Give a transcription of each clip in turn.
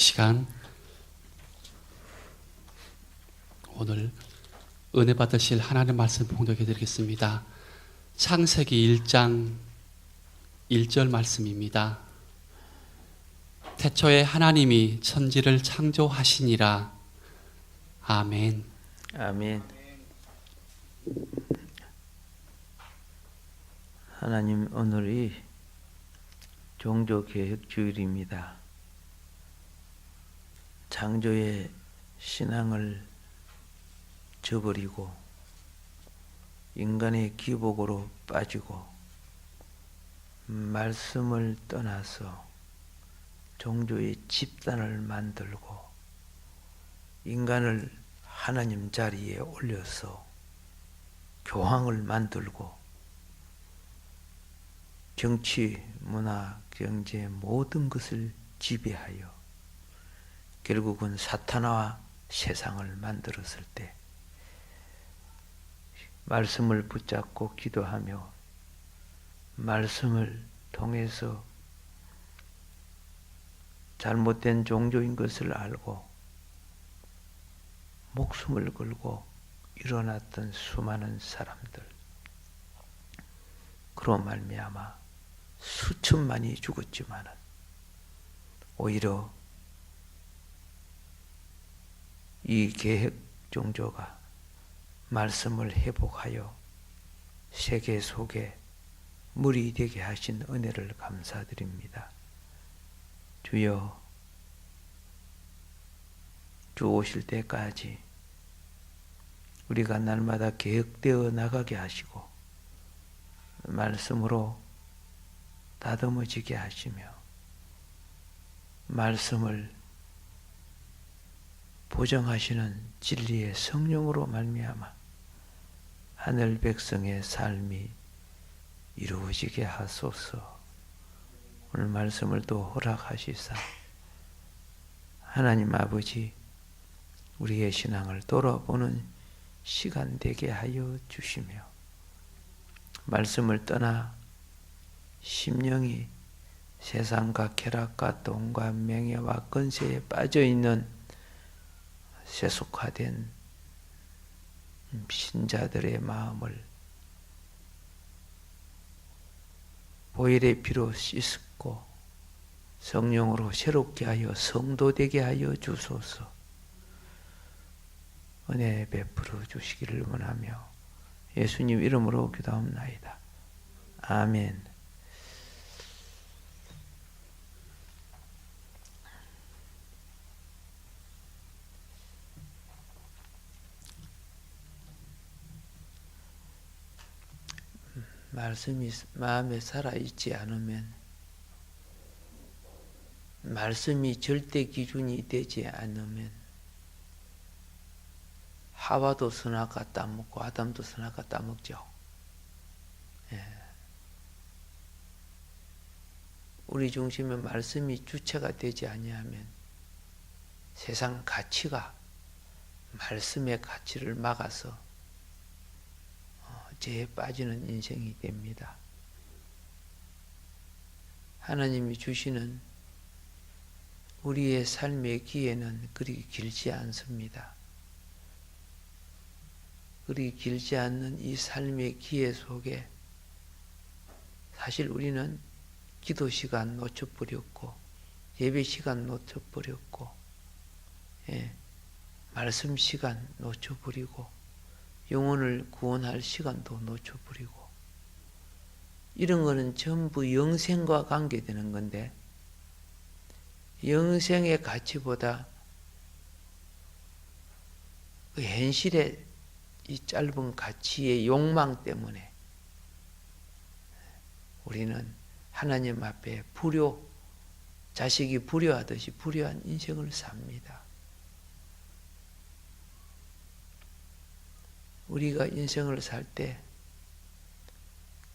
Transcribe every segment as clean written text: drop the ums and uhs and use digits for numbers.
시간 오늘 은혜 받으실 하나님의 말씀 봉독해 드리겠습니다. 창세기 1장 1절 말씀입니다. 태초에 하나님이 천지를 창조하시니라. 아멘. 아멘. 하나님, 오늘이 종교개혁주일입니다. 창조의 신앙을 저버리고 인간의 기복으로 빠지고 말씀을 떠나서 종교의 집단을 만들고 인간을 하나님 자리에 올려서 교황을 만들고 정치, 문화, 경제 모든 것을 지배하여 결국은 사탄화와 세상을 만들었을 때 말씀을 붙잡고 기도하며 말씀을 통해서 잘못된 종교인 것을 알고 목숨을 걸고 일어났던 수많은 사람들, 그로 말미암아 수천만이 죽었지만 오히려 이 개혁 종교가 말씀을 회복하여 세계 속에 물이 되게 하신 은혜를 감사드립니다. 주여, 주 오실 때까지 우리가 날마다 개혁되어 나가게 하시고 말씀으로 다듬어지게 하시며 말씀을 보정하시는 진리의 성령으로 말미암아 하늘 백성의 삶이 이루어지게 하소서. 오늘 말씀을 또 허락하시사 하나님 아버지, 우리의 신앙을 돌아보는 시간 되게 하여 주시며 말씀을 떠나 심령이 세상과 쾌락과 돈과 명예와 권세에 빠져있는 세속화된 신자들의 마음을 보혈의 피로 씻고 성령으로 새롭게 하여 성도 되게 하여 주소서. 은혜 베풀어 주시기를 원하며 예수님 이름으로 기도합나이다. 아멘. 말씀이 마음에 살아있지 않으면, 말씀이 절대 기준이 되지 않으면 하와도 선악과 따먹고 아담도 선악과 따먹죠. 우리 중심에 말씀이 주체가 되지 아니하면 세상 가치가 말씀의 가치를 막아서 죄에 빠지는 인생이 됩니다. 하나님이 주시는 우리의 삶의 기회는 그리 길지 않습니다. 그리 길지 않는 이 삶의 기회 속에 사실 우리는 기도 시간 놓쳐버렸고 예배 시간 놓쳐버렸고 말씀 시간 놓쳐버리고 영혼을 구원할 시간도 놓쳐버리고 이런 거는 전부 영생과 관계되는 건데 영생의 가치보다 그 현실의 이 짧은 가치의 욕망 때문에 우리는 하나님 앞에 자식이 불효하듯이 불효한 인생을 삽니다. 우리가 인생을 살 때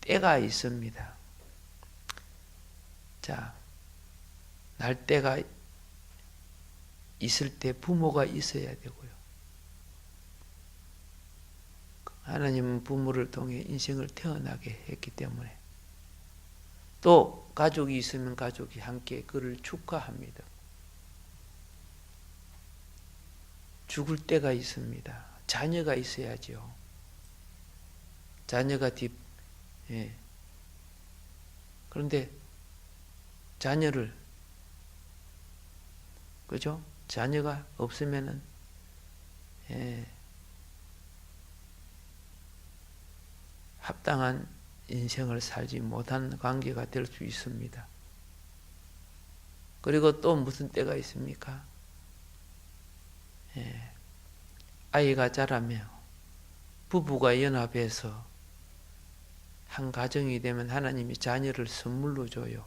때가 있습니다. 자, 날 때가 있을 때 부모가 있어야 되고요. 하나님은 부모를 통해 인생을 태어나게 했기 때문에 또 가족이 있으면 가족이 함께 그를 축하합니다. 죽을 때가 있습니다. 자녀가 있어야죠. 자녀가 예. 그런데 자녀를, 그죠? 자녀가 없으면은, 예, 합당한 인생을 살지 못한 관계가 될 수 있습니다. 그리고 또 무슨 때가 있습니까? 예, 아이가 자라며 부부가 연합해서 한 가정이 되면 하나님이 자녀를 선물로 줘요.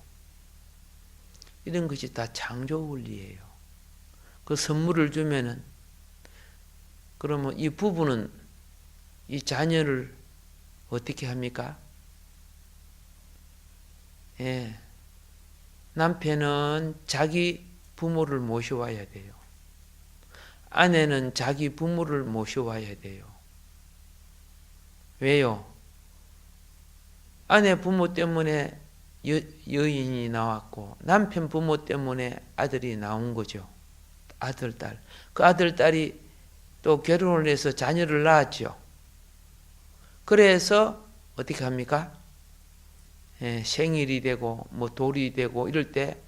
이런 것이 다 창조 원리예요. 그 선물을 주면은, 그러면 이 부부는 이 자녀를 어떻게 합니까? 예. 남편은 자기 부모를 모셔와야 돼요. 아내는 자기 부모를 모셔와야 돼요. 왜요? 아내 부모 때문에 여인이 나왔고 남편 부모 때문에 아들이 나온 거죠. 아들, 딸. 그 아들, 딸이 또 결혼을 해서 자녀를 낳았죠. 그래서 어떻게 합니까? 예, 생일이 되고 뭐 돌이 되고 이럴 때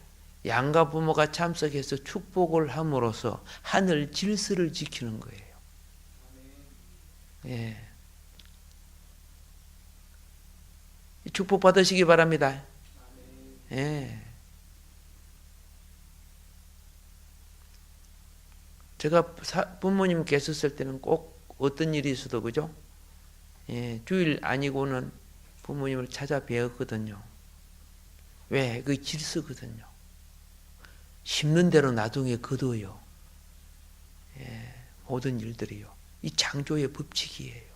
양가 부모가 참석해서 축복을 함으로써 하늘 질서를 지키는 거예요. 예. 축복 받으시기 바랍니다. 예. 제가 부모님 계셨을 때는 꼭 어떤 일이 있어도, 그죠? 예, 주일 아니고는 부모님을 찾아뵈었거든요. 왜? 그 질서거든요. 심는 대로 나중에 거둬요. 예, 모든 일들이요. 이 창조의 법칙이에요.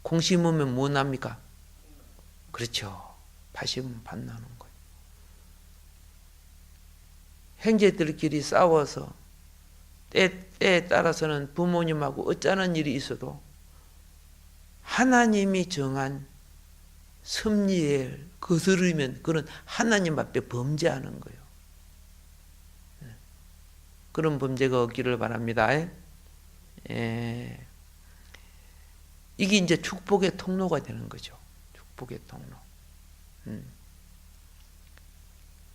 콩 심으면 뭐 납니까? 그렇죠. 파시면 밭 나는 거예요. 형제들끼리 싸워서 때에 따라서는 부모님하고 어쩌는 일이 있어도 하나님이 정한 섭리에 거스르면 그는 하나님 앞에 범죄하는 거예요. 그런 범죄가 없기를 바랍니다. 예. 이게 이제 축복의 통로가 되는 거죠. 축복의 통로.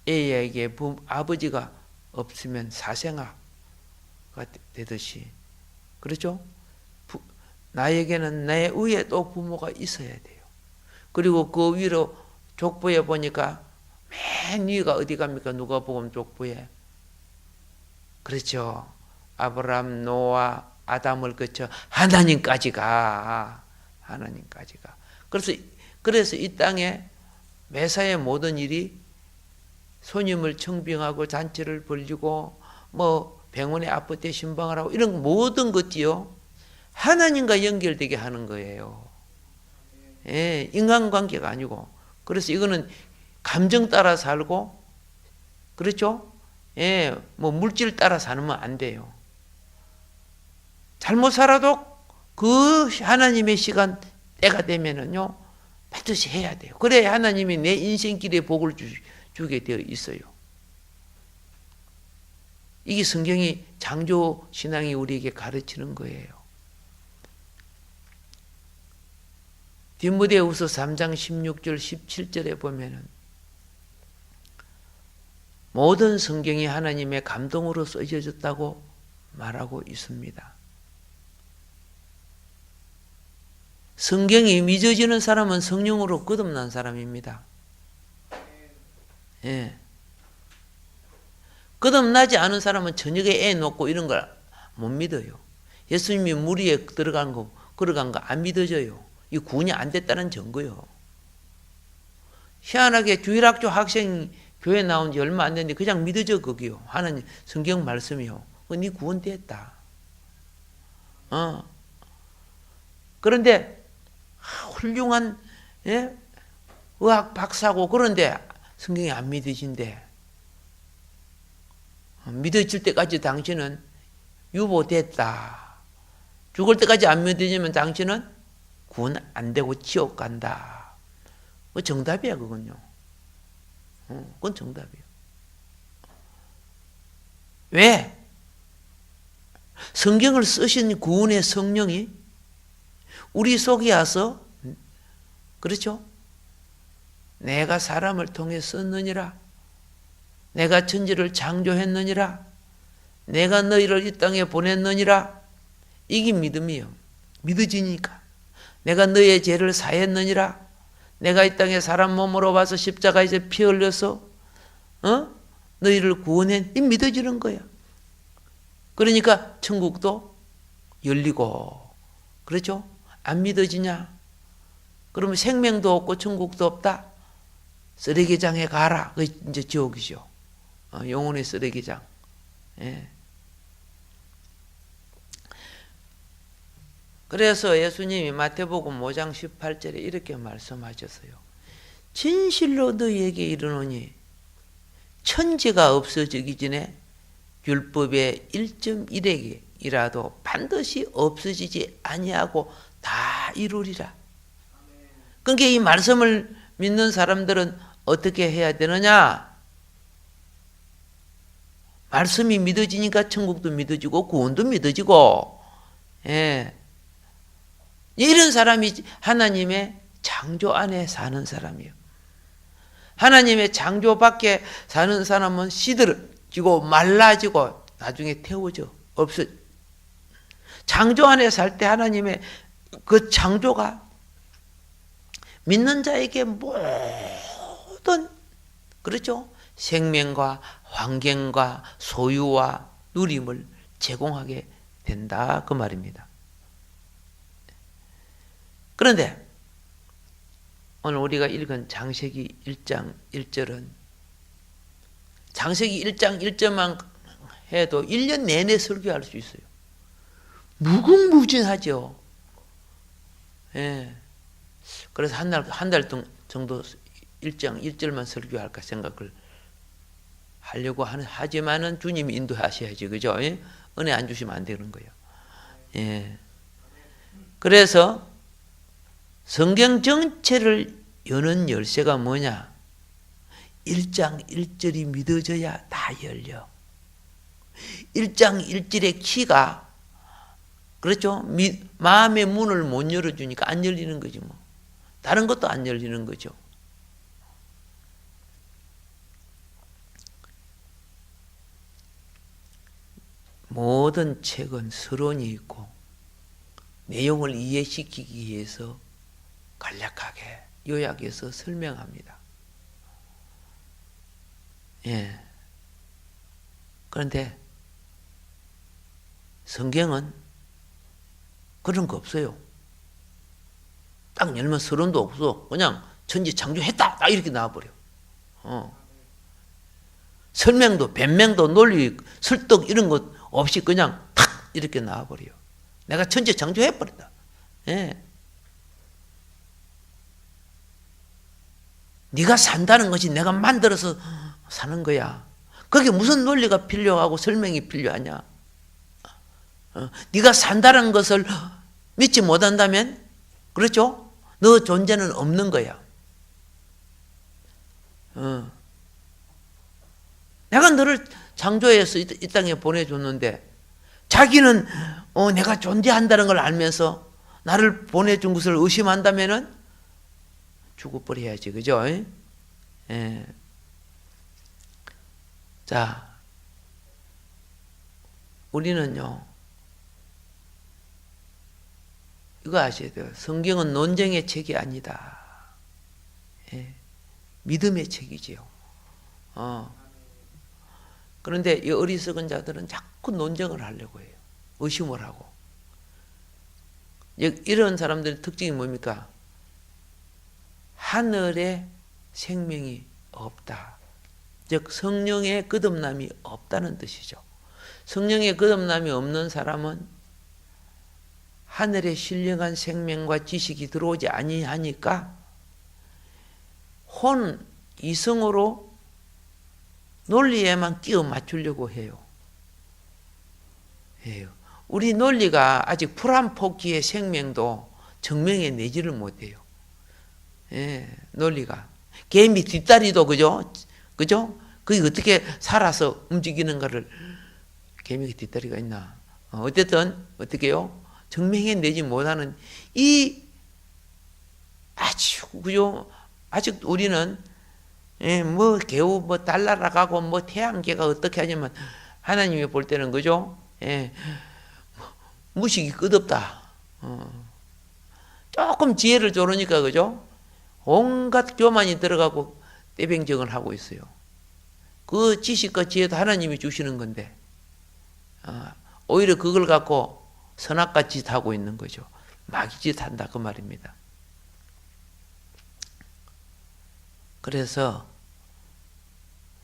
A에게 아버지가 없으면 사생아가 되듯이, 그렇죠? 나에게는 내 위에 또 부모가 있어야 돼요. 그리고 그 위로 족보에 보니까 맨 위가 어디 갑니까? 누가복음 족보에. 그렇죠. 아브라함, 노아, 아담을 거쳐 하나님까지 가. 하나님까지 가. 그래서 이 땅에 매사의 모든 일이 손님을 청빙하고 잔치를 벌리고 뭐 병원에 아프대 신방을 하고 이런 모든 것이요 하나님과 연결되게 하는 거예요. 예, 인간관계가 아니고. 그래서 이거는 감정 따라 살고, 그렇죠? 예, 뭐 물질 따라 살면 안 돼요. 잘못 살아도 그 하나님의 시간 때가 되면은요 반드시 해야 돼요. 그래야 하나님이 내 인생길에 복을 주게 되어 있어요. 이게 성경이 창조 신앙이 우리에게 가르치는 거예요. 디모데후서 3장 16절 17절에 보면은 모든 성경이 하나님의 감동으로 써져졌다고 말하고 있습니다. 성경이 믿어지는 사람은 성령으로 거듭난 사람입니다. 예. 거듭나지 않은 사람은 저녁에 애 놓고 이런 걸 못 믿어요. 예수님이 물 위에 걸어간 거 안 믿어져요. 이 구원이 안 됐다는 증거요. 희한하게 주일학교 학생 교회 나온 지 얼마 안 됐는데 그냥 믿어져 거기요. 하나님 성경 말씀이요. 네 구원됐다. 그런데 훌륭한 의학 박사고 그런데 성경이 안 믿어진대. 믿어질 때까지 당신은 유보됐다. 죽을 때까지 안 믿어지면 당신은 구원 안 되고 지옥 간다. 그 정답이야 그건요. 그건 정답이에요. 왜? 성경을 쓰신 구원의 성령이 우리 속에 와서, 그렇죠? 내가 사람을 통해 썼느니라. 내가 천지를 창조했느니라. 내가 너희를 이 땅에 보냈느니라. 이게 믿음이요. 믿어지니까. 내가 너희의 죄를 사했느니라. 내가 이 땅에 사람 몸으로 와서 십자가에서 피 흘려서 너희를 구원해. 이 믿어지는 거야. 그러니까 천국도 열리고, 그렇죠? 안 믿어지냐? 그러면 생명도 없고 천국도 없다. 쓰레기장에 가라. 그 이제 지옥이죠. 영혼의 쓰레기장. 예. 그래서 예수님이 마태복음 5장 18절에 이렇게 말씀하셨어요. 진실로 너희에게 이르노니 천지가 없어지기 전에 율법의 1.1핵이라도 반드시 없어지지 아니하고 다 이루리라. 그러니까 이 말씀을 믿는 사람들은 어떻게 해야 되느냐? 말씀이 믿어지니까 천국도 믿어지고 구원도 믿어지고, 예. 이런 사람이 하나님의 창조 안에 사는 사람이에요. 하나님의 창조 밖에 사는 사람은 시들어지고 말라지고 나중에 태워져 없어. 창조 안에 살 때 하나님의 그 창조가 믿는 자에게 모든, 그렇죠? 생명과 환경과 소유와 누림을 제공하게 된다, 그 말입니다. 그런데 오늘 우리가 읽은 창세기 1장 1절은 창세기 1장 1절만 해도 1년 내내 설교할 수 있어요. 무궁무진하죠. 예. 그래서 한 달 정도 1장 1절만 설교할까 생각을 하려고 하지만은 주님이 인도하셔야지, 그죠? 예? 은혜 안 주시면 안 되는 거예요. 예. 그래서 성경 전체를 여는 열쇠가 뭐냐? 1장 1절이 믿어져야 다 열려. 1장 1절의 키가, 그렇죠? 마음의 문을 못 열어주니까 안 열리는 거지 뭐. 다른 것도 안 열리는 거죠. 모든 책은 서론이 있고 내용을 이해시키기 위해서 간략하게 요약해서 설명합니다. 예. 그런데 성경은 그런 거 없어요. 딱 열면 서론도 없어. 그냥 천지 창조했다. 딱 이렇게 나와버려. 설명도 변명도 논리 설득 이런 것 없이 그냥 탁 이렇게 나와버려. 내가 천지 창조해버렸다. 예. 네가 산다는 것이 내가 만들어서 사는 거야. 그게 무슨 논리가 필요하고 설명이 필요하냐? 네가 산다는 것을 믿지 못한다면, 그렇죠? 너 존재는 없는 거야. 내가 너를 창조해서 이 땅에 보내줬는데 자기는 내가 존재한다는 걸 알면서 나를 보내준 것을 의심한다면은 죽어버려야지, 그죠? 예. 자, 우리는요, 이거 아셔야 돼요. 성경은 논쟁의 책이 아니다. 예. 믿음의 책이지요. 그런데 이 어리석은 자들은 자꾸 논쟁을 하려고 해요. 의심을 하고. 이런 사람들의 특징이 뭡니까? 하늘에 생명이 없다. 즉 성령의 거듭남이 없다는 뜻이죠. 성령의 거듭남이 없는 사람은 하늘의 신령한 생명과 지식이 들어오지 아니하니까 혼 이성으로 논리에만 끼워 맞추려고 해요. 우리 논리가 아직 풀한 포기의 생명도 정명에 내지를 못해요. 예, 논리가. 개미 뒷다리도, 그죠? 그죠? 그게 어떻게 살아서 움직이는가를, 개미가 뒷다리가 있나? 어쨌든 어떻게 해요? 증명해내지 못하는 이 아주 그죠? 아직 우리는 뭐 개우 뭐 달나라가고 뭐 태양계가 어떻게 하냐면 하나님이 볼 때는 그죠? 무식이 끝없다. 조금 지혜를 조르니까 그죠? 온갖 교만이 들어가고 떼병정을 하고 있어요. 그 지식과 지혜도 하나님이 주시는 건데 오히려 그걸 갖고 선악과 짓하고 있는 거죠. 마귀짓 한다 그 말입니다. 그래서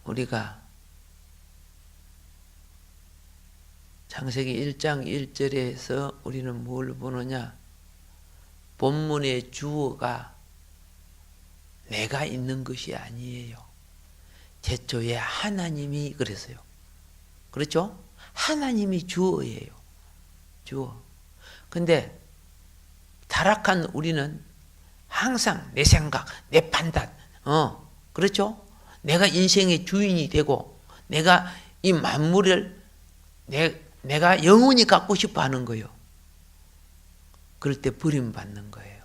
우리가 창세기 1장 1절에서 우리는 뭘 보느냐? 본문의 주어가 내가 있는 것이 아니에요. 태초에 하나님이 그랬어요. 그렇죠? 하나님이 주어예요. 주어. 근데 타락한 우리는 항상 내 생각, 내 판단, 그렇죠? 내가 인생의 주인이 되고 내가 이 만물을 내가 영원히 갖고 싶어 하는 거예요. 그럴 때 버림받는 거예요.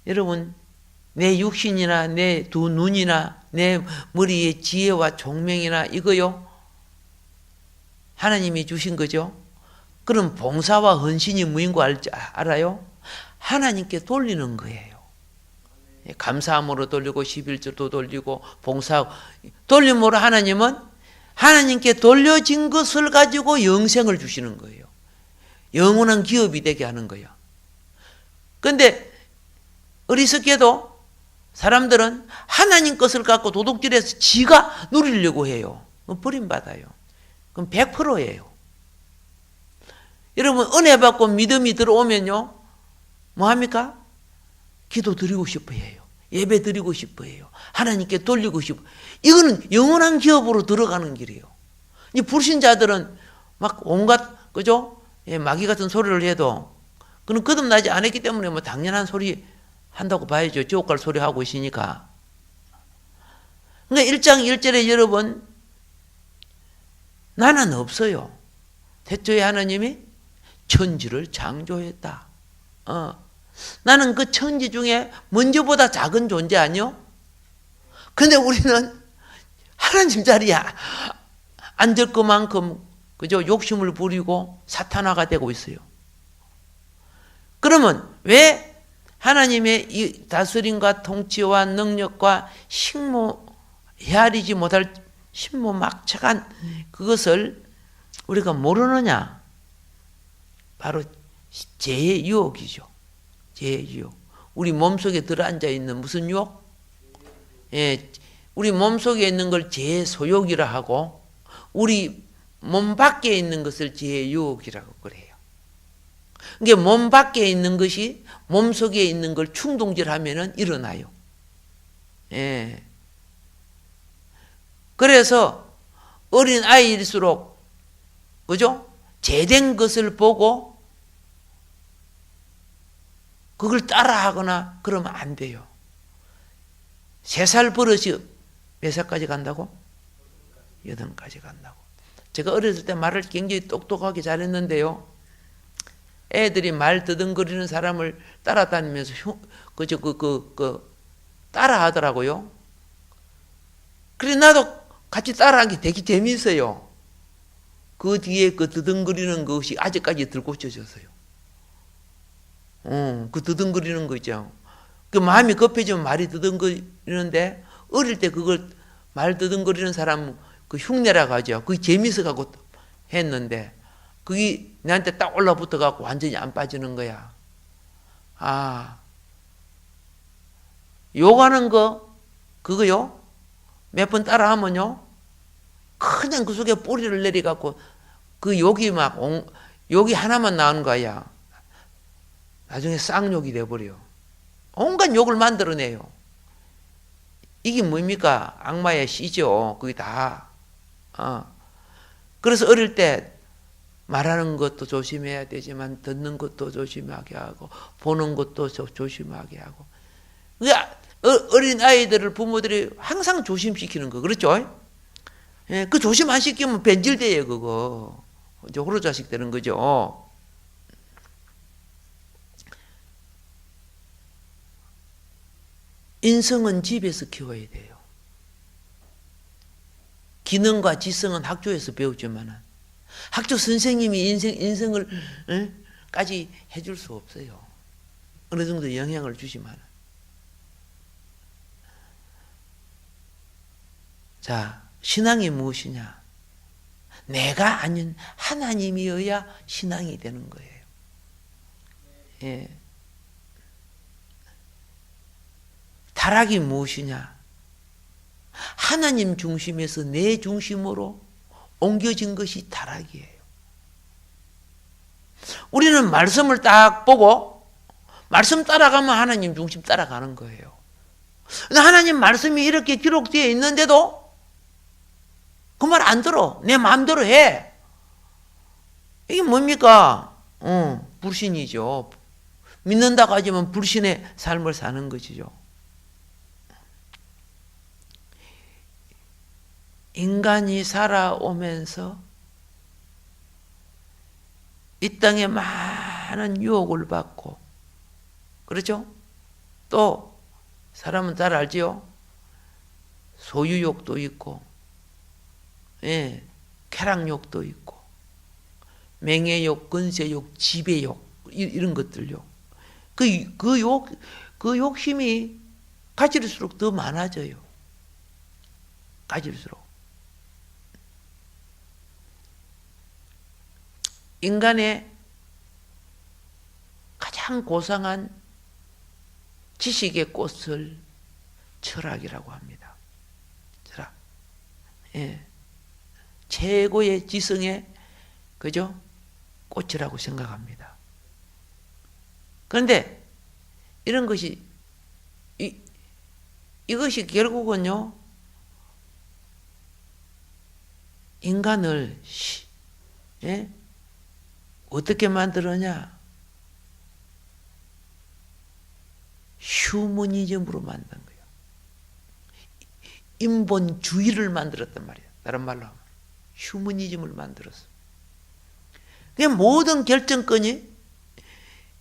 여러분, 내 육신이나 내 두 눈이나 내 머리의 지혜와 총명이나 이거요, 하나님이 주신 거죠. 그럼 봉사와 헌신이 뭐인 거 알아요? 하나님께 돌리는 거예요. 감사함으로 돌리고 11조도 돌리고 봉사하고 돌림으로 하나님은 하나님께 돌려진 것을 가지고 영생을 주시는 거예요. 영원한 기업이 되게 하는 거예요. 그런데 어리석게도 사람들은 하나님 것을 갖고 도둑질해서 지가 누리려고 해요. 버림받아요. 그럼 100%예요. 여러분 은혜 받고 믿음이 들어오면요 뭐합니까? 기도 드리고 싶어 해요. 예배 드리고 싶어 해요. 하나님께 돌리고 싶어. 이거는 영원한 기업으로 들어가는 길이에요. 이 불신자들은 막 온갖 그죠? 마귀 같은 소리를 해도 그는 거듭나지 않았기 때문에 뭐 당연한 소리 한다고 봐야죠. 지옥 갈 소리 하고 있으니까. 그러니까 1장 1절에 여러분 나는 없어요. 태초에 하나님이 천지를 창조했다. 나는 그 천지 중에 먼저보다 작은 존재 아니요? 근데 우리는 하나님 자리에 앉을 것만큼 그죠? 욕심을 부리고 사탄화가 되고 있어요. 그러면 왜 하나님의 이 다스림과 통치와 능력과 헤아리지 못할 신모막측한 그것을 우리가 모르느냐? 바로 죄의 유혹이죠. 죄의 유혹. 우리 몸속에 들어앉아 있는 무슨 유혹? 우리 몸속에 있는 걸 죄의 소욕이라 하고 우리 몸 밖에 있는 것을 죄의 유혹이라고 그래요. 그게 몸 밖에 있는 것이 몸 속에 있는 걸 충동질하면은 일어나요. 그래서 어린 아이일수록 그죠? 죄된 것을 보고 그걸 따라하거나 그러면 안 돼요. 3살 버릇이 몇 살까지 간다고? 8까지 간다고. 제가 어렸을 때 말을 굉장히 똑똑하게 잘했는데요. 애들이 말 더듬거리는 사람을 따라다니면서 따라 하더라고요. 그래 나도 같이 따라하는 게 되게 재미있어요. 그 뒤에 그 더듬거리는 것이 아직까지 들고쳐졌어요. 그 더듬거리는 거 있죠. 그 마음이 급해지면 말이 더듬거리는데 어릴 때 그걸 말 더듬거리는 사람 그 흉내라고 하죠. 그게 재미있어 갖고 했는데 그게 나한테 딱 올라붙어 갖고 완전히 안 빠지는 거야. 욕하는 거 그거요. 몇 번 따라 하면요. 그냥 그 속에 뿌리를 내려 갖고 그 욕이 욕이 하나만 나오는 거야. 나중에 쌍욕이 돼 버려. 온갖 욕을 만들어내요. 이게 뭡니까? 악마의 씨죠. 그게 다. 그래서 어릴 때 말하는 것도 조심해야 되지만 듣는 것도 조심하게 하고 보는 것도 조심하게 하고. 어린 아이들을 부모들이 항상 조심시키는 거. 그렇죠? 예, 그 조심 안 시키면 변질돼요, 그거. 이제 호로 자식 되는 거죠. 인성은 집에서 키워야 돼요. 기능과 지성은 학교에서 배우지만 학교 선생님이 인성을 까지 해줄 수 없어요. 어느 정도 영향을 주지만. 자, 신앙이 무엇이냐? 내가 아닌 하나님이어야 신앙이 되는 거예요. 예. 타락이 무엇이냐? 하나님 중심에서 내 중심으로 옮겨진 것이 타락이에요. 우리는 말씀을 딱 보고 말씀 따라가면 하나님 중심 따라가는 거예요. 근데 하나님 말씀이 이렇게 기록되어 있는데도 그 말 안 들어. 내 마음대로 해. 이게 뭡니까? 불신이죠. 믿는다고 하지만 불신의 삶을 사는 것이죠. 인간이 살아오면서 이 땅에 많은 유혹을 받고, 그렇죠? 또 사람은 잘 알지요? 소유욕도 있고, 예, 쾌락욕도 있고, 명예욕, 권세욕, 지배욕, 이런 것들요. 그 욕심이 가질수록 더 많아져요. 가질수록. 인간의 가장 고상한 지식의 꽃을 철학이라고 합니다. 철학. 예. 최고의 지성의, 그죠? 꽃이라고 생각합니다. 그런데 이런 것이, 이것이 결국은요, 인간을, 예? 어떻게 만들었냐? 휴머니즘으로 만든 거예요. 인본주의를 만들었단 말이에요. 다른 말로 하면. 휴머니즘을 만들었어. 그냥 모든 결정권이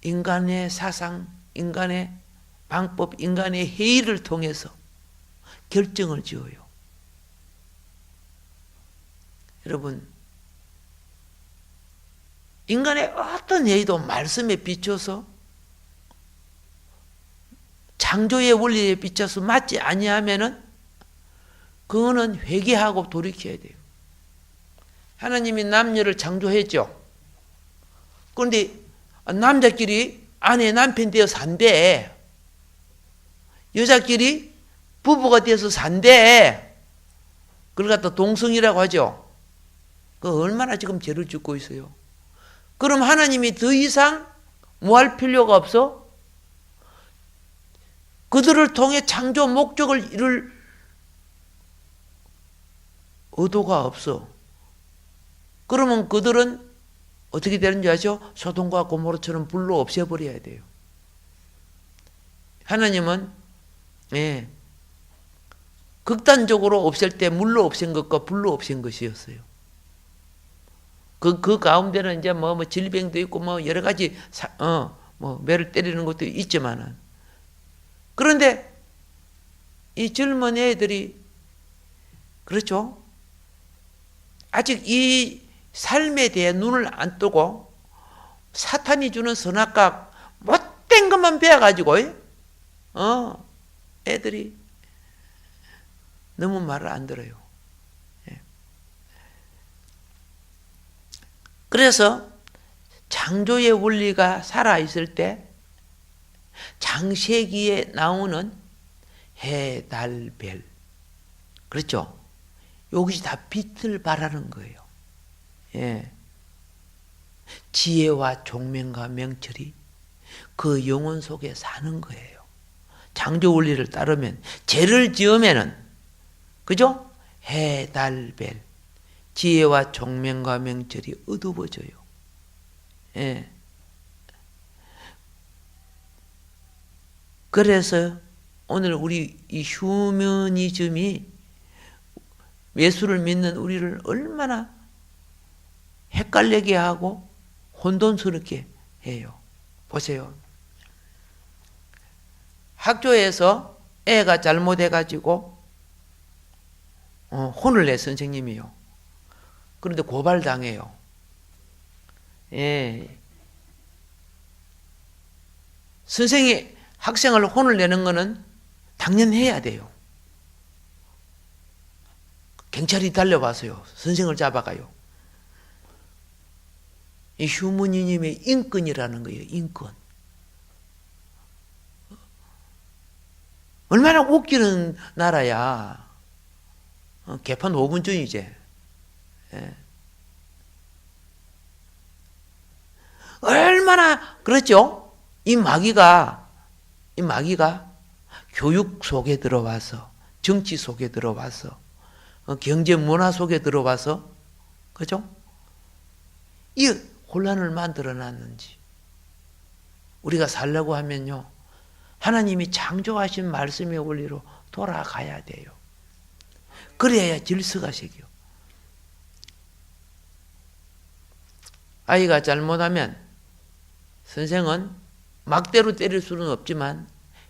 인간의 사상, 인간의 방법, 인간의 회의를 통해서 결정을 지어요. 여러분, 인간의 어떤 회의도 말씀에 비춰서 창조의 원리에 비춰서 맞지 아니하면은 그거는 회개하고 돌이켜야 돼요. 하나님이 남녀를 창조했죠. 그런데 남자끼리 아내 남편 되어 산대. 여자끼리 부부가 되어서 산대. 그걸 갖다 동성이라고 하죠. 그 얼마나 지금 죄를 짓고 있어요. 그럼 하나님이 더 이상 뭐 할 필요가 없어? 그들을 통해 창조 목적을 이룰 의도가 없어. 그러면 그들은 어떻게 되는지 아죠? 소돔과 고모라처럼 불로 없애버려야 돼요. 하나님은 극단적으로 없앨 때 물로 없앤 것과 불로 없앤 것이었어요. 그 가운데는 이제 뭐 질병도 있고 뭐 여러 가지 매를 때리는 것도 있지만은, 그런데 이 젊은 애들이, 그렇죠? 아직 이 삶에 대해 눈을 안 뜨고 사탄이 주는 선악각 못된 것만 배워가지고 애들이 너무 말을 안 들어요. 그래서 창조의 원리가 살아있을 때 창세기에 나오는 해, 달, 별, 그렇죠? 여기서 다 빛을 발하는 거예요. 예. 지혜와 종명과 명철이 그 영혼 속에 사는 거예요. 창조 원리를 따르면, 죄를 지으면은, 그죠? 해, 달, 별, 지혜와 종명과 명철이 어두워져요. 예. 그래서 오늘 우리 이 휴머니즘이 예수를 믿는 우리를 얼마나 헷갈리게 하고 혼돈스럽게 해요. 보세요. 학교에서 애가 잘못해가지고 혼을 내 선생님이요. 그런데 고발당해요. 예. 선생이 학생을 혼을 내는 거는 당연해야 돼요. 경찰이 달려와서요. 선생을 잡아가요. 이 휴무니님의 인권이라는 거예요. 인권. 얼마나 웃기는 나라야. 개판 5분 전이제. 예. 얼마나 그렇죠? 이 마귀가 교육 속에 들어와서, 정치 속에 들어와서, 경제 문화 속에 들어와서, 그죠? 이 혼란을 만들어 놨는지. 우리가 살려고 하면요, 하나님이 창조하신 말씀의 원리로 돌아가야 돼요. 그래야 질서가 생겨. 아이가 잘못하면 선생은 막대로 때릴 수는 없지만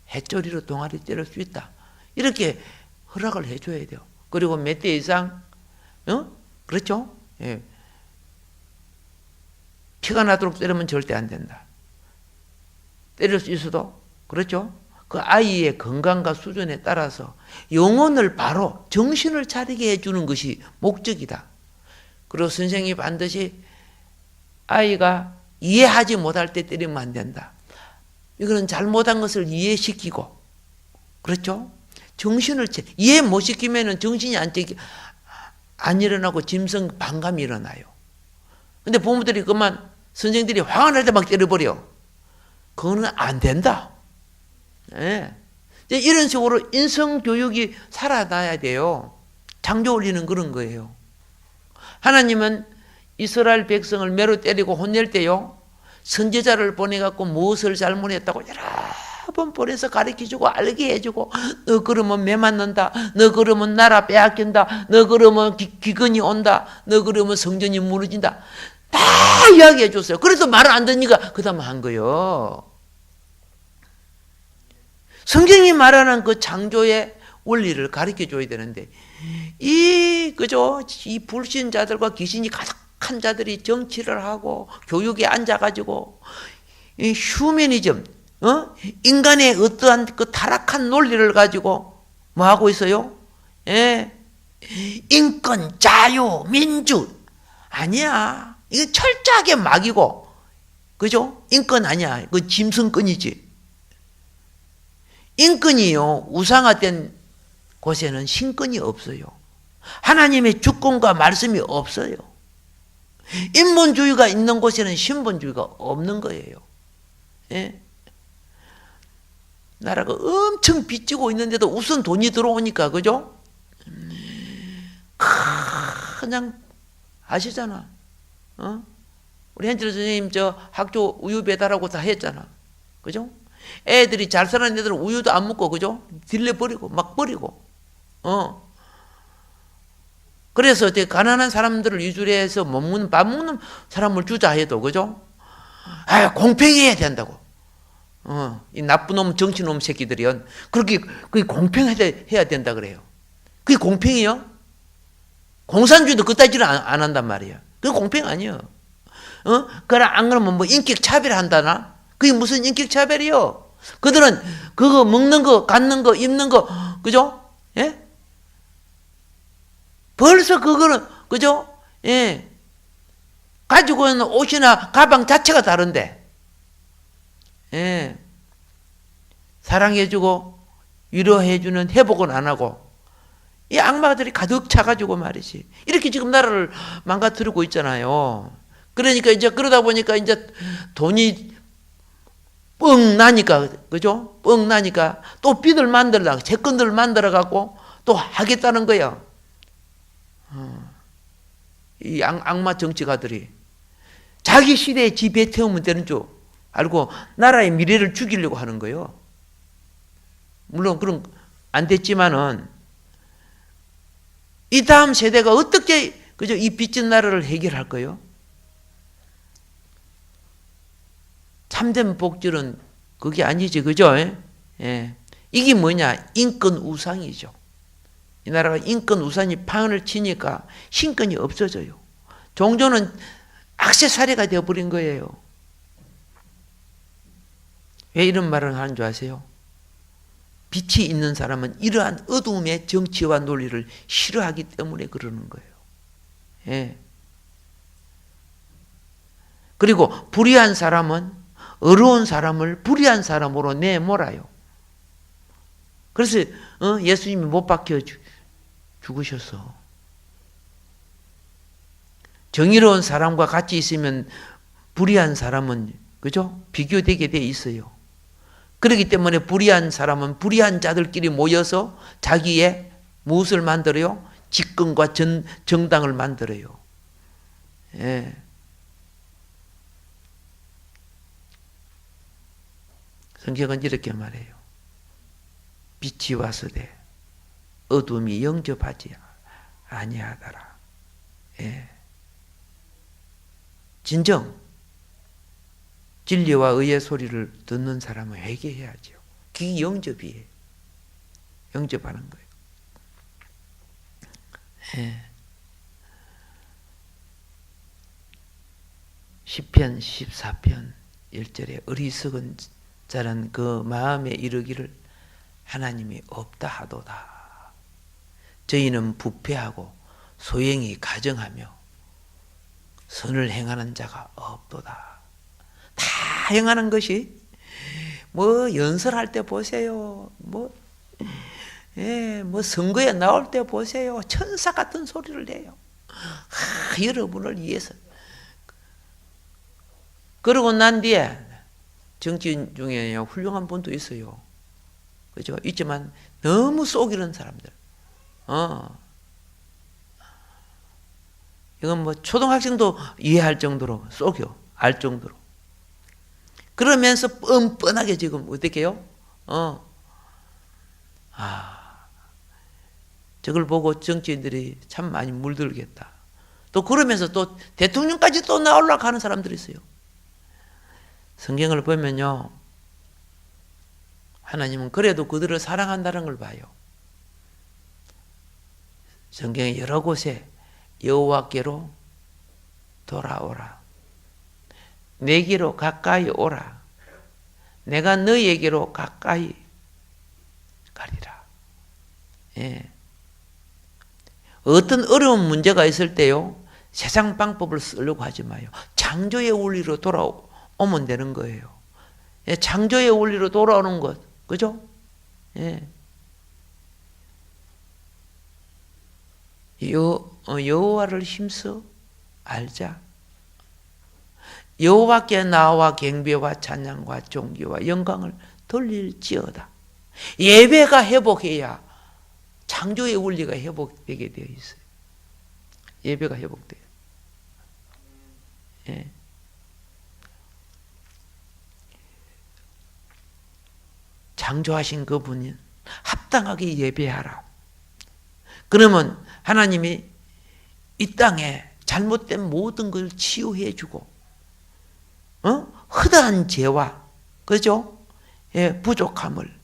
해조리로 동아리 때릴 수 있다. 이렇게 허락을 해줘야 돼요. 그리고 몇 대 이상, 그렇죠? 예. 피가 나도록 때리면 절대 안 된다. 때릴 수 있어도, 그렇죠? 그 아이의 건강과 수준에 따라서 영혼을 바로 정신을 차리게 해주는 것이 목적이다. 그리고 선생님이 반드시 아이가 이해하지 못할 때 때리면 안 된다. 이거는 잘못한 것을 이해시키고, 그렇죠? 정신을 이해 못 시키면은 정신이 안 일어나고 짐승 반감이 일어나요. 근데 부모들이 그만 선생들이 화가 날 때 막 때려버려. 그거는 안 된다. 예. 이런 식으로 인성교육이 살아나야 돼요. 창조 원리는 그런 거예요. 하나님은 이스라엘 백성을 매로 때리고 혼낼 때요, 선지자를 보내갖고 무엇을 잘못했다고 여러 번 보내서 가르쳐주고 알게 해주고, 너 그러면 매 맞는다, 너 그러면 나라 빼앗긴다, 너 그러면 기근이 온다, 너 그러면 성전이 무너진다, 다 이야기해 줬어요. 그래도 말을 안 듣니까 그 다음 한 거예요. 성경이 말하는 그 창조의 원리를 가르쳐 줘야 되는데, 그죠? 이 불신자들과 귀신이 가득한 자들이 정치를 하고 교육에 앉아가지고 이 휴머니즘, 인간의 어떠한 그 타락한 논리를 가지고 뭐 하고 있어요? 예. 인권, 자유, 민주. 아니야. 이건 철저하게 막이고, 그죠? 인권 아니야. 그 짐승권이지. 인권이요, 우상화된 곳에는 신권이 없어요. 하나님의 주권과 말씀이 없어요. 인본주의가 있는 곳에는 신본주의가 없는 거예요. 예? 나라가 엄청 빚지고 있는데도 우선 돈이 들어오니까, 그죠? 그냥 아시잖아. 우리 현철 선생님 학교 우유 배달하고 다 했잖아. 그죠? 애들이 잘 사는 애들은 우유도 안 먹고, 그죠? 딜레 버리고, 막 버리고. 그래서 되게 가난한 사람들을 위주로 해서 밥 먹는 사람을 주자 해도, 그죠? 공평해야 된다고. 이 나쁜 놈, 정치놈 새끼들이요. 그게 공평해야 된다 그래요. 그게 공평해요? 공산주의도 그따지를 안 한단 말이에요. 그게 공평 아니에요. 안 그러면 뭐 인격 차별한다나? 그게 무슨 인격 차별이요? 그들은 그거 먹는 거, 갖는 거, 입는 거, 그죠? 예? 벌써 그거는, 그죠? 예. 가지고 있는 옷이나 가방 자체가 다른데, 예. 사랑해주고, 위로해주는 회복은 안 하고, 이 악마들이 가득 차가지고 말이지. 이렇게 지금 나라를 망가뜨리고 있잖아요. 그러니까 이제 그러다 보니까 이제 돈이 뻥 나니까, 그죠? 뻥 나니까 또 빚을 만들려고, 채권들을 만들어갖고 또 하겠다는 거야. 이 악마 정치가들이 자기 시대에 지배 태우면 되는 줄 알고 나라의 미래를 죽이려고 하는 거예요. 물론 그런 안 됐지만은 이 다음 세대가 어떻게 그죠? 이 빚진 나라를 해결할 거요? 참된 복절은 그게 아니지, 그죠? 예. 이게 뭐냐? 인권 우상이죠. 이 나라가 인권 우상이 판을 치니까 신권이 없어져요. 종교는 액세서리가 되어버린 거예요. 왜 이런 말을 하는 줄 아세요? 빛이 있는 사람은 이러한 어두움의 정치와 논리를 싫어하기 때문에 그러는 거예요. 예. 그리고 불의한 사람은 어려운 사람을 불의한 사람으로 내몰아요. 그래서 예수님이 못 박혀 죽으셔서 정의로운 사람과 같이 있으면 불의한 사람은 그죠? 비교되게 돼 있어요. 그렇기 때문에 불의한 사람은 불의한 자들끼리 모여서 자기의 무엇을 만들어요? 집권과 정당을 만들어요. 예. 성경은 이렇게 말해요. 빛이 와서되 어둠이 영접하지 아니하더라. 예. 진정 진리와 의의 소리를 듣는 사람은 회개해야죠. 그게 영접이에요. 영접하는 거예요. 예. 시편 14편 1절에 어리석은 자는 그 마음에 이르기를 하나님이 없다 하도다. 저희는 부패하고 소행이 가정하며 선을 행하는 자가 없도다. 다 행하는 것이 뭐 연설할 때 보세요. 뭐 선거에 나올 때 보세요. 천사 같은 소리를 내요. 여러분을 위해서. 그러고 난 뒤에 정치인 중에 훌륭한 분도 있어요. 그죠? 있지만 너무 속이는 사람들. 이건 뭐 초등학생도 이해할 정도로 속여. 알 정도로. 그러면서 뻔뻔하게 지금 어떻게 해요? 저걸 보고 정치인들이 참 많이 물들겠다. 또 그러면서 또 대통령까지 또 나오려고 하는 사람들이 있어요. 성경을 보면요. 하나님은 그래도 그들을 사랑한다는 걸 봐요. 성경의 여러 곳에 여호와께로 돌아오라. 내게로 가까이 오라. 내가 너희에게로 가까이 가리라. 예. 어떤 어려운 문제가 있을 때요. 세상 방법을 쓰려고 하지 마요. 창조의 원리로 돌아오면 되는 거예요. 예, 창조의 원리로 돌아오는 것. 그죠? 예. 여호와를 힘써 알자. 여호와께 나와 경배와 찬양과 존귀와 영광을 돌릴지어다. 예배가 회복해야 창조의 원리가 회복되게 되어 있어요. 예배가 회복돼요. 예. 창조하신 그분이 합당하게 예배하라. 그러면 하나님이 이 땅에 잘못된 모든 걸 치유해 주고 허다한 죄와 그죠? 예, 부족함을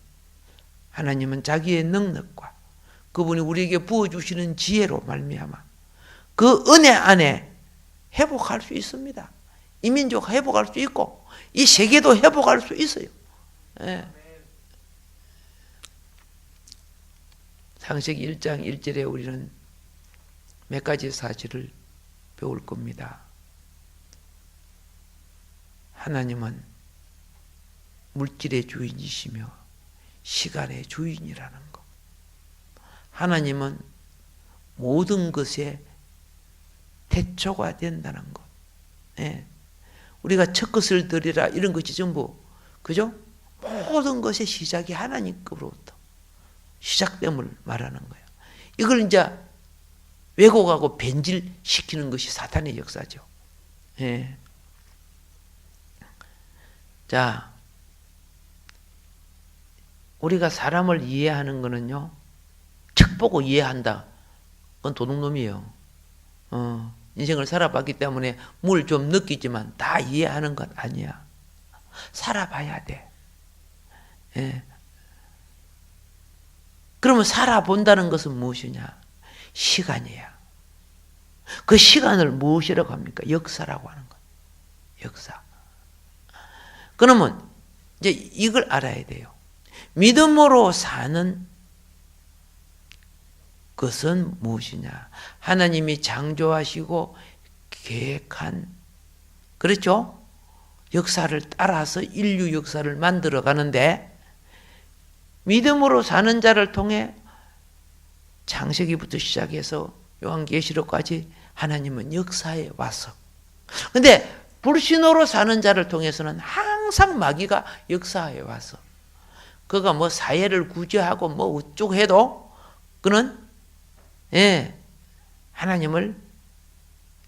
하나님은 자기의 능력과 그분이 우리에게 부어주시는 지혜로 말미암아 그 은혜 안에 회복할 수 있습니다. 이 민족 회복할 수 있고 이 세계도 회복할 수 있어요. 예. 창세기 1장 1절에 우리는 몇 가지 사실을 배울 겁니다. 하나님은 물질의 주인이시며 시간의 주인이라는 것. 하나님은 모든 것의 태초가 된다는 것. 예. 우리가 첫 것을 드리라 이런 것이 전부 그죠? 모든 것의 시작이 하나님께로부터 시작됨을 말하는 거예요. 이걸 이제 왜곡하고 변질시키는 것이 사탄의 역사죠. 예. 자, 우리가 사람을 이해하는 거는요, 책 보고 이해한다. 그건 도둑놈이에요. 인생을 살아봤기 때문에 뭘 좀 느끼지만 다 이해하는 것 아니야. 살아봐야 돼. 예. 그러면 살아본다는 것은 무엇이냐? 시간이야. 그 시간을 무엇이라고 합니까? 역사라고 하는 것. 역사. 그러면 이제 이걸 알아야 돼요. 믿음으로 사는 것은 무엇이냐? 하나님이 창조하시고 계획한, 그렇죠? 역사를 따라서 인류 역사를 만들어 가는데, 믿음으로 사는 자를 통해 창세기부터 시작해서 요한계시록까지 하나님은 역사에 왔어. 근데 불신으로 사는 자를 통해서는 항상 마귀가 역사에 왔어. 그가 뭐 사회를 구제하고 뭐 어쩌고 해도 그는 하나님을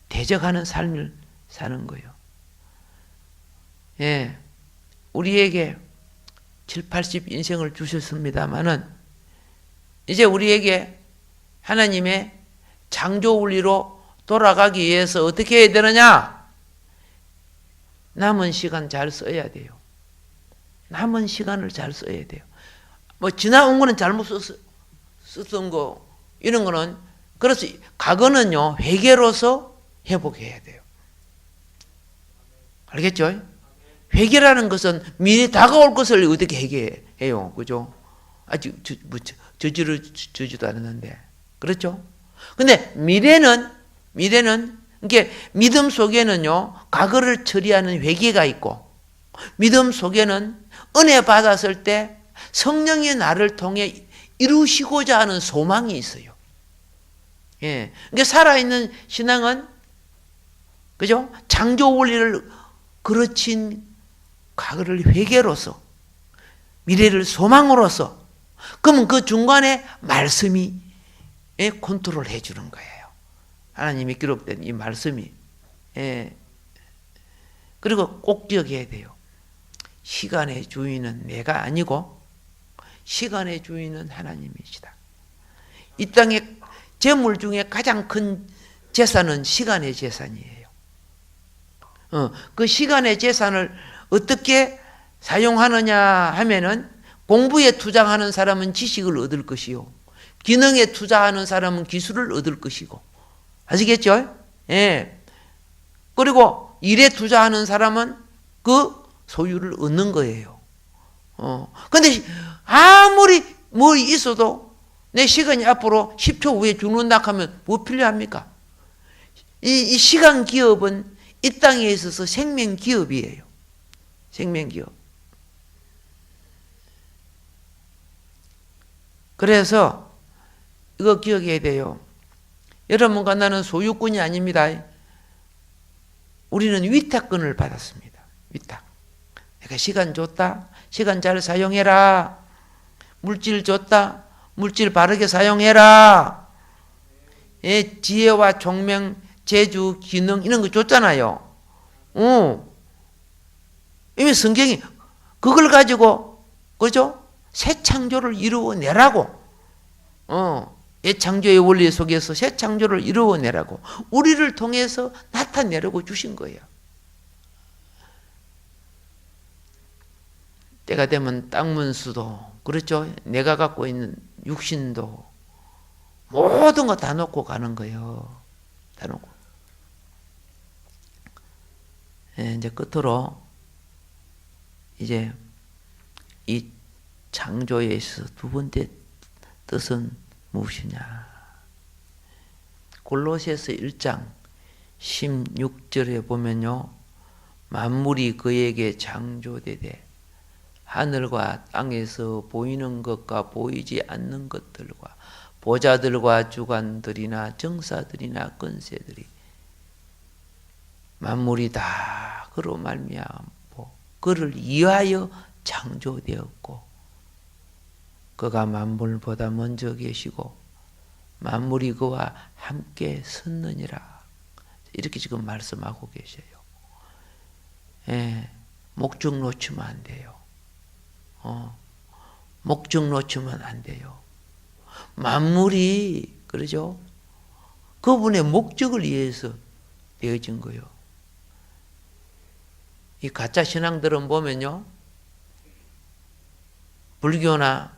대적하는 삶을 사는 거예요. 우리에게 7, 80 인생을 주셨습니다마는 이제 우리에게 하나님의 창조 원리로 돌아가기 위해서 어떻게 해야 되느냐? 남은 시간 잘 써야 돼요. 남은 시간을 잘 써야 돼요. 뭐 지나온 거는 잘못 썼던 거 이런 거는, 그래서 과거는요 회개로서 회복해야 돼요. 알겠죠? 회개라는 것은 미래 다가올 것을 어떻게 회개해요, 그죠? 아직 저지도 않았는데, 그렇죠? 근데 미래는 이게 믿음 속에는요 과거를 처리하는 회개가 있고, 믿음 속에는 은혜 받았을 때 성령이 나를 통해 이루시고자 하는 소망이 있어요. 그러니까 살아있는 신앙은, 그죠? 창조 원리를 그르친 과거를 회개로서, 미래를 소망으로서, 그러면 그 중간에 말씀이 컨트롤 해주는 거예요. 하나님이 기록된 이 말씀이. 그리고 꼭 기억해야 돼요. 시간의 주인은 내가 아니고 시간의 주인은 하나님이시다. 이 땅의 재물 중에 가장 큰 재산은 시간의 재산이에요. 그 시간의 재산을 어떻게 사용하느냐 하면은, 공부에 투자하는 사람은 지식을 얻을 것이요, 기능에 투자하는 사람은 기술을 얻을 것이고, 아시겠죠? 그리고 일에 투자하는 사람은 그 소유를 얻는 거예요. 근데 아무리 뭐 있어도 내 시간이 앞으로 10초 후에 죽는다 하면 뭐 필요합니까? 이 시간 기업은 이 땅에 있어서 생명 기업이에요. 생명 기업. 그래서 이거 기억해야 돼요. 여러분과 나는 소유권이 아닙니다. 우리는 위탁권을 받았습니다. 위탁. 내가 시간 줬다. 시간 잘 사용해라. 물질 줬다. 물질 바르게 사용해라. 지혜와 총명, 재주, 기능 이런 거 줬잖아요. 이미 성경이 그걸 가지고, 그죠? 새 창조를 이루어내라고. 창조의 원리 속에서 새 창조를 이루어내라고, 우리를 통해서 나타내라고 주신 거예요. 때가 되면 땅문수도, 그렇죠? 내가 갖고 있는 육신도 모든 거 다 놓고 가는 거예요. 다 놓고. 이제 끝으로 이제 이 창조에 있어서 두 번째 뜻은 무엇이냐? 골로새서 1장 16절에 보면요, 만물이 그에게 창조되되 하늘과 땅에서 보이는 것과 보이지 않는 것들과 보좌들과 주관들이나 정사들이나 권세들이 만물이 다 그로 말미암고 그를 위하여 창조되었고, 그가 만물보다 먼저 계시고 만물이 그와 함께 섰느니라. 이렇게 지금 말씀하고 계셔요. 목적 놓치면 안 돼요. 목적 놓치면 안 돼요. 만물이, 그러죠? 그분의 목적을 위해서 되어진 거예요. 이 가짜 신앙들은 보면요, 불교나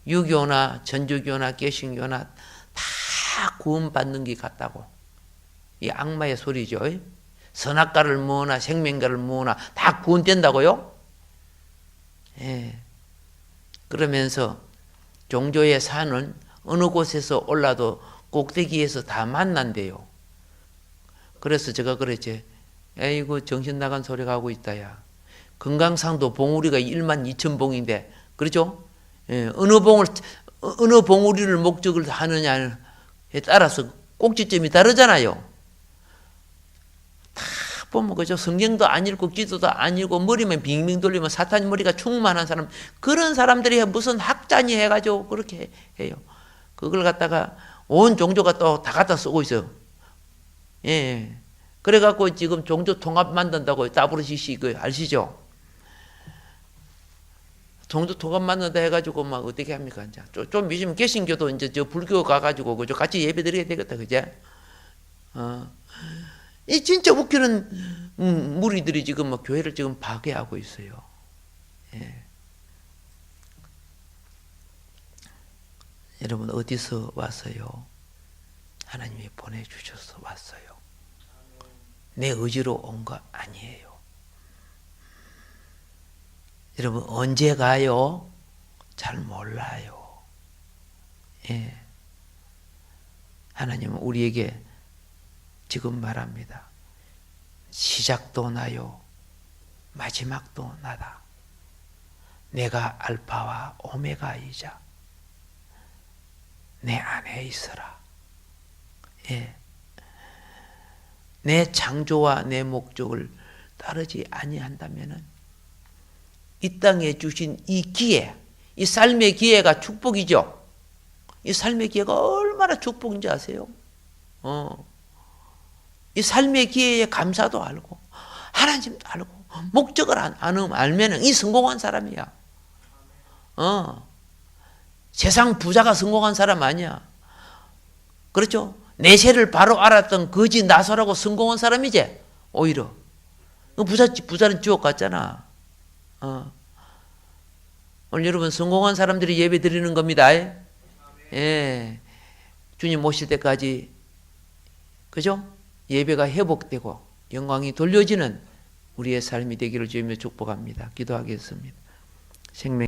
유교나 전주교나 개신교나 다 구원받는 게 같다고. 이 악마의 소리죠. 선악과를 모으나 생명과를 모으나 다 구원된다고요? 예. 그러면서 종교의 산은 어느 곳에서 올라도 꼭대기에서 다 만난대요. 그래서 제가 그랬지. 에이구, 정신 나간 소리가 하고 있다, 야. 금강산도 봉우리가 12,000봉인데, 그렇죠? 예, 어느 봉우리를 목적을 하느냐에 따라서 꼭지점이 다르잖아요. 다 보면, 그죠? 성경도 안 읽고, 기도도 안 읽고, 머리만 빙빙 돌리면 사탄 머리가 충만한 사람, 그런 사람들이 무슨 학자니 해가지고 그렇게 해요. 그걸 갖다가 온 종교가 또 다 갖다 쓰고 있어요. 예. 그래갖고 지금 종교 통합 만든다고 WCC 그 아시죠? 종교 통합 만든다 해가지고 막 어떻게 합니까? 이제 좀 있으면 개신교도 이제 저 불교 가가지고 그죠? 같이 예배드려야 되겠다, 그제? 이 진짜 웃기는 무리들이 지금 막 교회를 지금 파괴하고 있어요. 예. 여러분 어디서 왔어요? 하나님이 보내주셔서 왔어요. 내 의지로 온 거 아니에요. 여러분 언제 가요? 잘 몰라요. 예. 하나님은 우리에게 지금 말합니다. 시작도 나요. 마지막도 나다. 내가 알파와 오메가이자 내 안에 있어라. 예. 내 창조와 내 목적을 따르지 아니한다면은 이 땅에 주신 이 기회, 이 삶의 기회가 축복이죠. 이 삶의 기회가 얼마나 축복인지 아세요? 이 삶의 기회에 감사도 알고 하나님도 알고 목적을 알면은 이 성공한 사람이야. 세상 부자가 성공한 사람 아니야. 그렇죠? 내세를 바로 알았던 거지 나서라고 성공한 사람이지. 오히려 부자는 지옥 갔잖아. 오늘 여러분 성공한 사람들이 예배 드리는 겁니다. 예. 주님 오실 때까지 그죠? 예배가 회복되고 영광이 돌려지는 우리의 삶이 되기를 주님의 축복합니다. 기도하겠습니다. 생명